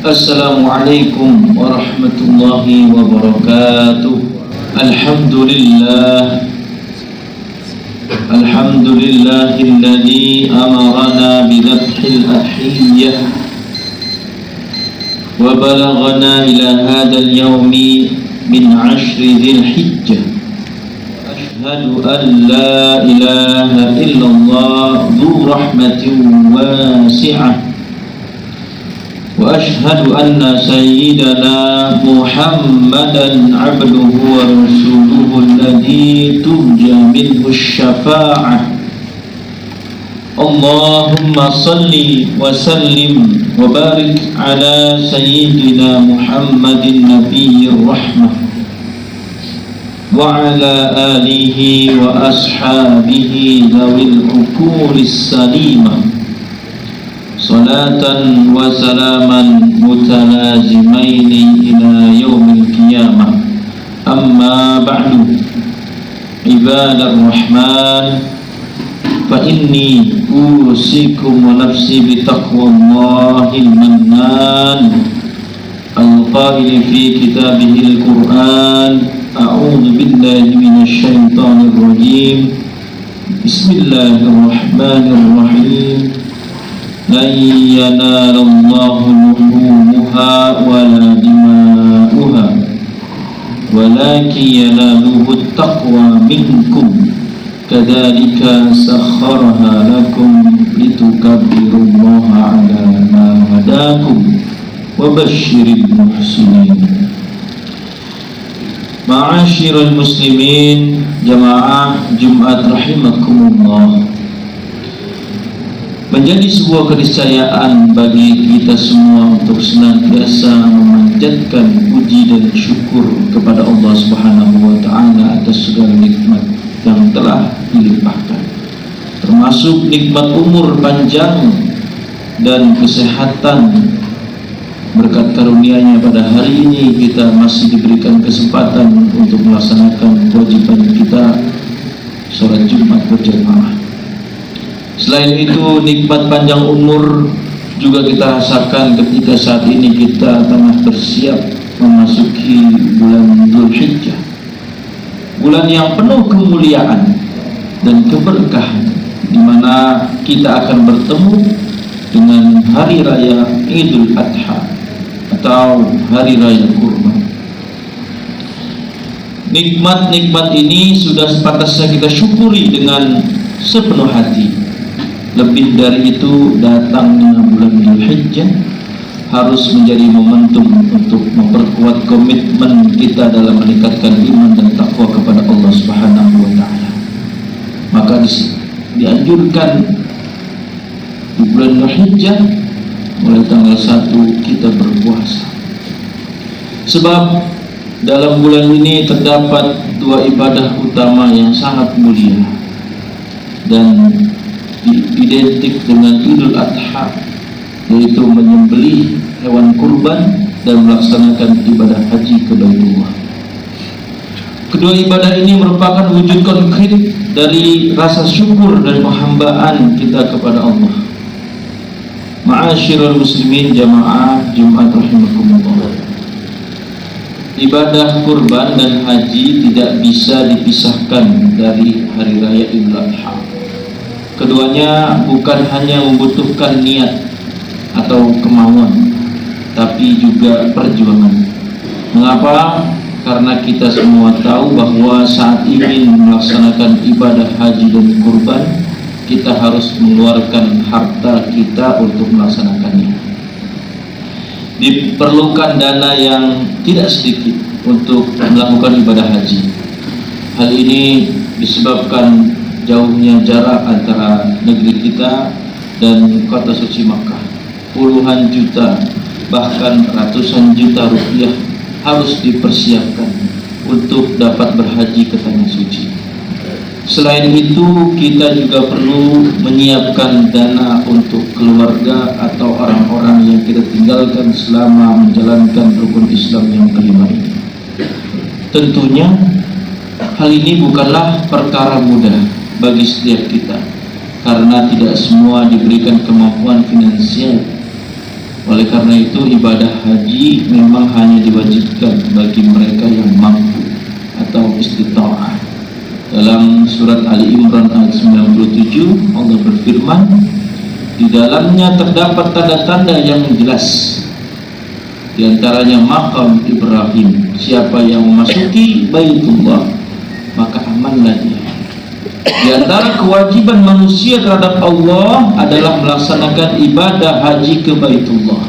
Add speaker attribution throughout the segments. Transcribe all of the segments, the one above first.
Speaker 1: Assalamualaikum warahmatullahi wabarakatuh. Alhamdulillahilladzi amarana bidhabhil adhiyah wa balaghana ila hadzal yaumi min 'ashri dzil hijjah. Ashhadu an la ilaha illallah dzu rahmatin wasi'ah wa ashhadu anna sayyidana Muhammadan abduhu wa rasuluhu alladhi turja minhu syafa'ah. Allahumma salli wa sallim wa barik ala sayyidina Muhammadin nabiyyir rahmah wa ala alihi wa ashabihi dhawil uqulis salimah salatan wa salaman mutalazimaini ila yaumil qiyamah. Amma ba'du, ibadar rahman, fa inni usikum wa nafsi bitaqwallahil mannan al-qaili fi kitabihil Qur'an. A'udzu billahi minasy syaithanir rajim. Bismillahirrahmanirrahim. La yanalallahu luhumuha wala dima'uha walakin yanaluhu taqwa minkum kadzalika sakhkharaha lakum litukabbirullaha ala ma hadakum wa basyiril muhsinin. Ma'asyiral muslimin, jamaah Jumat rahimakumullah. Menjadi sebuah keniscayaan bagi kita semua untuk senantiasa memanjatkan puji dan syukur kepada Allah Subhanahu wa taala atas segala nikmat yang telah dilimpahkan, termasuk nikmat umur panjang dan kesehatan. Berkat karunia-Nya pada hari ini kita masih diberikan kesempatan untuk melaksanakan kewajiban kita salat Jumat berjamaah. Selain itu, nikmat panjang umur juga kita rasakan ketika saat ini kita tengah bersiap memasuki bulan Dzulhijjah, bulan yang penuh kemuliaan dan keberkahan, di mana kita akan bertemu dengan hari raya Idul Adha atau hari raya kurban. Nikmat-nikmat ini sudah sepantasnya kita syukuri dengan sepenuh hati. Lebih dari itu, datangnya bulan Dzulhijjah harus menjadi momentum untuk memperkuat komitmen kita dalam meningkatkan iman dan takwa kepada Allah Subhanahu wa taala. Maka dianjurkan di bulan Dzulhijjah mulai tanggal 1 kita berpuasa. Sebab dalam bulan ini terdapat dua ibadah utama yang sangat mulia dan identik dengan Idul Adha, yaitu menyembelih hewan kurban dan melaksanakan ibadah haji ke Baitullah. Kedua ibadah ini merupakan wujud konkret dari rasa syukur dan penghambaan kita kepada Allah. Ma'asyiral muslimin, jamaah Jumat rahimakumullah. Ibadah kurban dan haji tidak bisa dipisahkan dari hari raya Idul Adha. Keduanya bukan hanya membutuhkan niat atau kemauan, tapi juga perjuangan. Mengapa? Karena kita semua tahu bahwa saat ingin melaksanakan ibadah haji dan kurban, kita harus mengeluarkan harta kita untuk melaksanakannya. Diperlukan dana yang tidak sedikit untuk melakukan ibadah haji. Hal ini disebabkan jauhnya jarak antara negeri kita dan kota suci Makkah. Puluhan juta, bahkan ratusan juta rupiah harus dipersiapkan untuk dapat berhaji ke tanah suci. Selain itu, kita juga perlu menyiapkan dana untuk keluarga atau orang-orang yang kita tinggalkan selama menjalankan rukun Islam yang kelima ini. Tentunya hal ini bukanlah perkara mudah bagi setiap kita, karena tidak semua diberikan kemampuan finansial Oleh karena itu ibadah haji memang hanya diwajibkan bagi mereka yang mampu atau istita'ah. Dalam surat Ali Imran ayat 97 Allah berfirman, di dalamnya terdapat tanda-tanda yang jelas, di antaranya makam Ibrahim. Siapa yang memasuki Baitullah maka amanlah dia. Di antara kewajiban manusia terhadap Allah adalah melaksanakan ibadah haji ke Baitullah,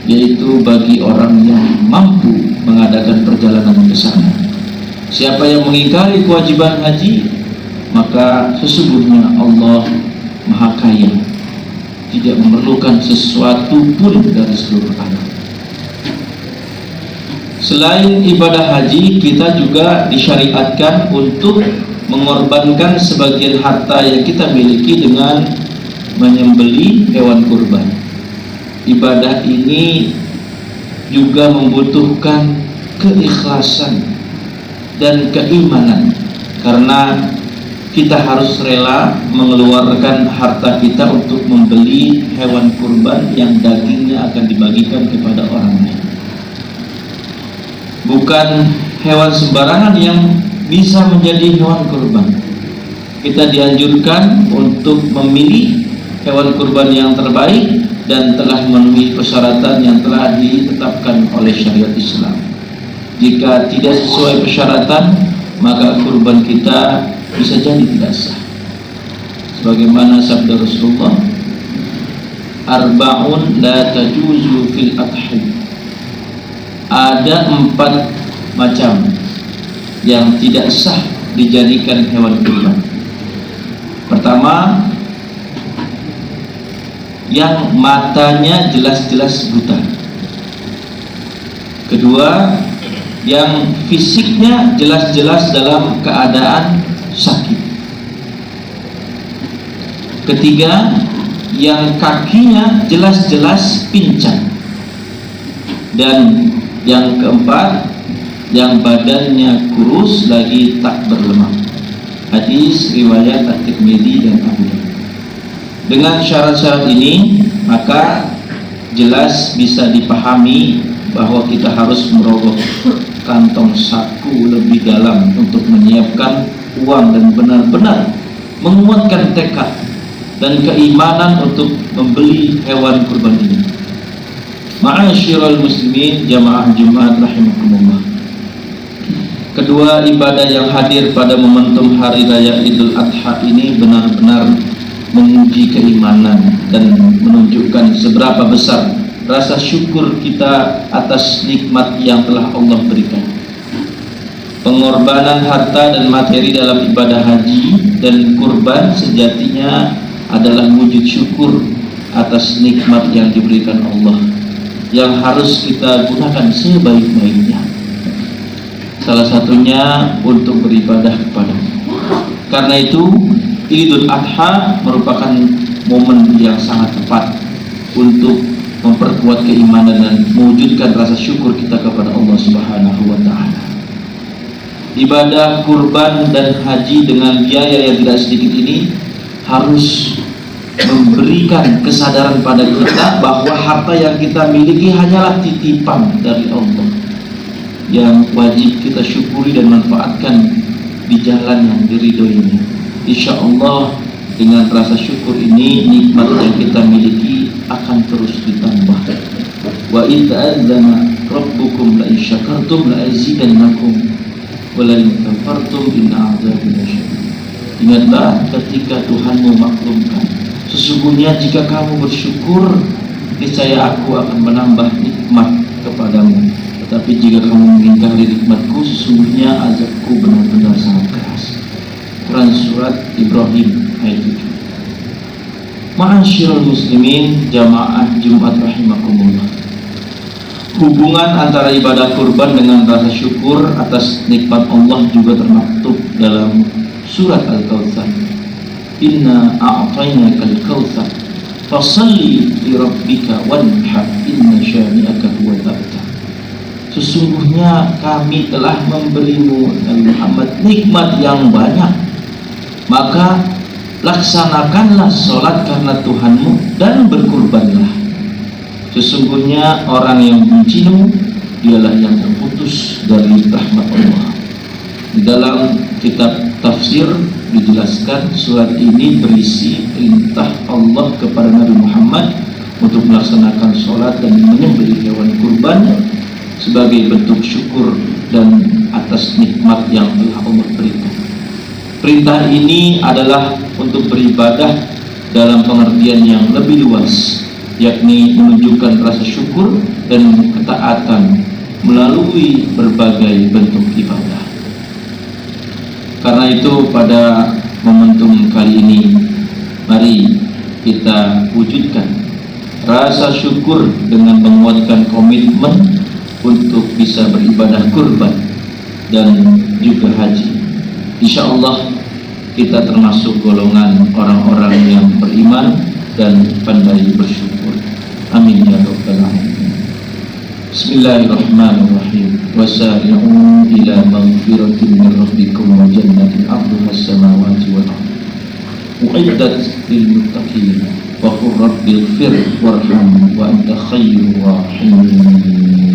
Speaker 1: yaitu bagi orang yang mampu mengadakan perjalanan ke sana. Siapa yang mengingkari kewajiban haji, maka sesungguhnya Allah Maha Kaya, tidak memerlukan sesuatu pun dari seluruh alam. Selain ibadah haji, kita juga disyariatkan untuk mengorbankan sebagian harta yang kita miliki dengan menyembelih hewan kurban. Ibadah ini juga membutuhkan keikhlasan dan keimanan, karena kita harus rela mengeluarkan harta kita untuk membeli hewan kurban yang dagingnya akan dibagikan kepada orang lain. Bukan hewan sembarangan yang bisa menjadi hewan kurban. Kita dianjurkan untuk memilih hewan kurban yang terbaik dan telah memenuhi persyaratan yang telah ditetapkan oleh syariat Islam. Jika tidak sesuai persyaratan, maka kurban kita bisa jadi tidak sah. Sebagaimana sabda Rasulullah, arba'un la tajuzu fil adhi. Ada 4 macam yang tidak sah dijadikan hewan kurban. Pertama, yang matanya jelas-jelas buta. Kedua, yang fisiknya jelas-jelas dalam keadaan sakit. Ketiga, yang kakinya jelas-jelas pincang. Dan yang keempat, yang badannya kurus lagi tak berlemak. Hadis riwayat At-Tirmidzi dan Abu Daud. Dengan syarat-syarat ini, maka jelas bisa dipahami bahwa kita harus merogoh kantong saku lebih dalam untuk menyiapkan uang dan benar-benar menguatkan tekad dan keimanan untuk membeli hewan kurban ini. Ma'asyiral muslimin jamaah Jumat rahimakumullah. Kedua ibadah yang hadir pada momentum hari raya Idul Adha ini benar-benar menguji keimanan dan menunjukkan seberapa besar rasa syukur kita atas nikmat yang telah Allah berikan. Pengorbanan harta dan materi dalam ibadah haji dan kurban sejatinya adalah wujud syukur atas nikmat yang diberikan Allah, yang harus kita gunakan sebaik-baiknya. Salah satunya untuk beribadah kepada-Nya. Karena itu Idul Adha merupakan momen yang sangat tepat untuk memperkuat keimanan dan mewujudkan rasa syukur kita kepada Allah Subhanahu wa Ta'ala. Ibadah kurban dan haji dengan biaya yang tidak sedikit ini harus memberikan kesadaran pada kita bahwa harta yang kita miliki hanyalah titipan dari Allah yang wajib kita syukuri dan manfaatkan di jalan yang diridhoinya. Insya Allah dengan rasa syukur ini, nikmat yang kita miliki akan terus ditambah. Wa idza adzana rabbukum la in syakartum la azidannakum wa la in kafartum inna adzabi lasyadid. Ingatlah ketika Tuhanmu maklumkan, sesungguhnya jika kamu bersyukur, niscaya aku akan menambah nikmat kepadamu. Tetapi jika kamu mengingkari nikmatku, sesungguhnya azabku benar-benar sangat keras. Quran Surat Ibrahim ayat 7. Ma'asyiral muslimin jamaah Jumat rahimakumullah. Hubungan antara ibadah kurban dengan rasa syukur atas nikmat Allah juga termaktub dalam surat Al-Kautsar. Inna a'tainakal kautsar fasalli li rabbika wanhar inna syani'aka huwal abtar. Sesungguhnya kami telah memberimu Nabi Muhammad nikmat yang banyak, maka laksanakanlah sholat karena Tuhanmu dan berkurbanlah. Sesungguhnya orang yang benci-Mu dialah yang terputus dari rahmat Allah. Di dalam kitab tafsir dijelaskan surat ini berisi perintah Allah kepada Nabi Muhammad untuk melaksanakan sholat dan menyembelih hewan kurban sebagai bentuk syukur dan atas nikmat yang telah Allah berikan. Perintah ini adalah untuk beribadah dalam pengertian yang lebih luas, yakni menunjukkan rasa syukur dan ketaatan melalui berbagai bentuk ibadah. Karena itu pada momentum kali ini, mari kita wujudkan rasa syukur dengan menguatkan komitmen untuk bisa beribadah kurban dan juga haji. Insya Allah kita termasuk golongan orang-orang yang beriman dan pandai bersyukur. Amin ya rabbal alamin. Bismillahirrahmanirrahim. Wasari'u ila maghfiratin min rabbikum wa jannatin 'arduha as-samawati wal ardh. U'iddat lil muttaqin wa qur rabbighfir warham wa anta khairur rahimin.